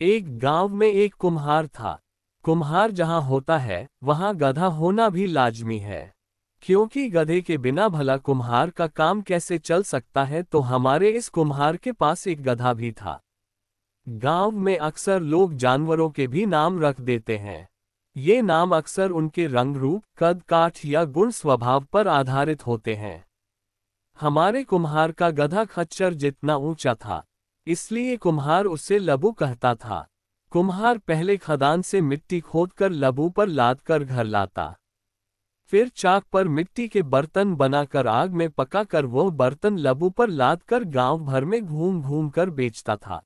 एक गांव में एक कुम्हार था। कुम्हार जहां होता है वहां गधा होना भी लाजमी है, क्योंकि गधे के बिना भला कुम्हार का काम कैसे चल सकता है। तो हमारे इस कुम्हार के पास एक गधा भी था। गांव में अक्सर लोग जानवरों के भी नाम रख देते हैं। ये नाम अक्सर उनके रंग रूप, कद काठ या गुण स्वभाव पर आधारित होते हैं। हमारे कुम्हार का गधा खच्चर जितना ऊंचा था, इसलिए कुम्हार उसे लबू कहता था। कुम्हार पहले खदान से मिट्टी खोदकर लबू पर लाद कर घर लाता। फिर चाक पर मिट्टी के बर्तन बनाकर आग में पकाकर वह बर्तन लबू पर लाद कर गांव भर में घूम घूम कर बेचता था।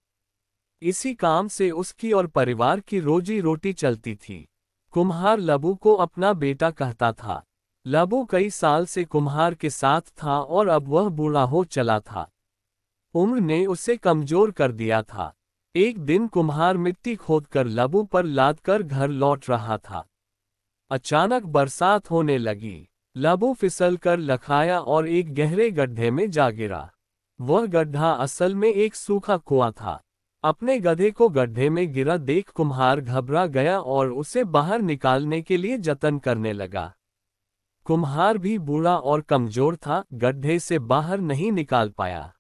इसी काम से उसकी और परिवार की रोजी रोटी चलती थी। कुम्हार लबू को अपना बेटा कहता था। लबू कई साल से कुम्हार के साथ था और अब वह बूढ़ा हो चला था। उम्र ने उसे कमजोर कर दिया था। एक दिन कुम्हार मिट्टी खोदकर लबू पर लाद कर घर लौट रहा था। अचानक बरसात होने लगी। लबू फिसल कर लखाया और एक गहरे गड्ढे में जा गिरा। वह गड्ढा असल में एक सूखा कुआं था। अपने गधे को गड्ढे में गिरा देख कुम्हार घबरा गया और उसे बाहर निकालने के लिए जतन करने लगा। कुम्हार भी बूढ़ा और कमजोर था, गड्ढे से बाहर नहीं निकाल पाया।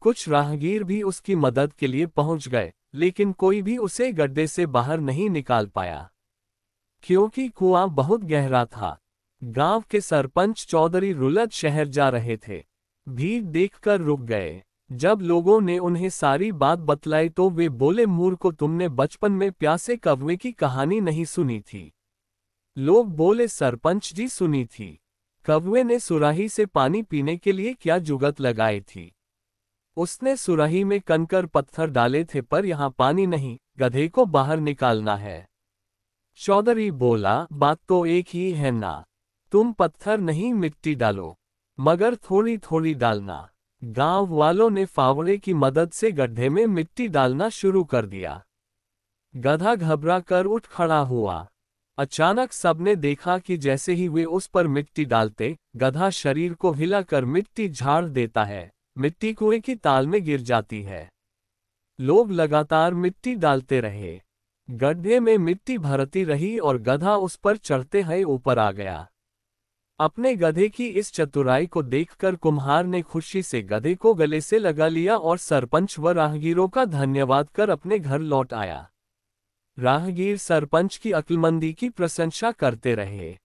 कुछ राहगीर भी उसकी मदद के लिए पहुंच गए, लेकिन कोई भी उसे गड्ढे से बाहर नहीं निकाल पाया, क्योंकि कुआं बहुत गहरा था। गांव के सरपंच चौधरी रुलत शहर जा रहे थे। भीड़ देखकर रुक गए। जब लोगों ने उन्हें सारी बात बतलाई तो वे बोले, मूर्खो, तुमने बचपन में प्यासे कौवे की कहानी नहीं सुनी थी? लोग बोले, सरपंच जी, सुनी थी। कौवे ने सुराही से पानी पीने के लिए क्या जुगत लगाई थी? उसने सुराही में कंकर पत्थर डाले थे, पर यहाँ पानी नहीं, गधे को बाहर निकालना है। चौधरी बोला, बात तो एक ही है ना। तुम पत्थर नहीं मिट्टी डालो, मगर थोड़ी थोड़ी डालना। गांव वालों ने फावड़े की मदद से गड्ढे में मिट्टी डालना शुरू कर दिया। गधा घबरा कर उठ खड़ा हुआ। अचानक सबने देखा कि जैसे ही वे उस पर मिट्टी डालते, गधा शरीर को हिलाकर मिट्टी झाड़ देता है। मिट्टी कुएं की ताल में गिर जाती है। लोग लगातार मिट्टी डालते रहे। गड्ढे में मिट्टी भरती रही और गधा उस पर चढ़ते हुए ऊपर आ गया। अपने गधे की इस चतुराई को देखकर कुम्हार ने खुशी से गधे को गले से लगा लिया और सरपंच व राहगीरों का धन्यवाद कर अपने घर लौट आया। राहगीर सरपंच की अक्लमंदी की प्रशंसा करते रहे।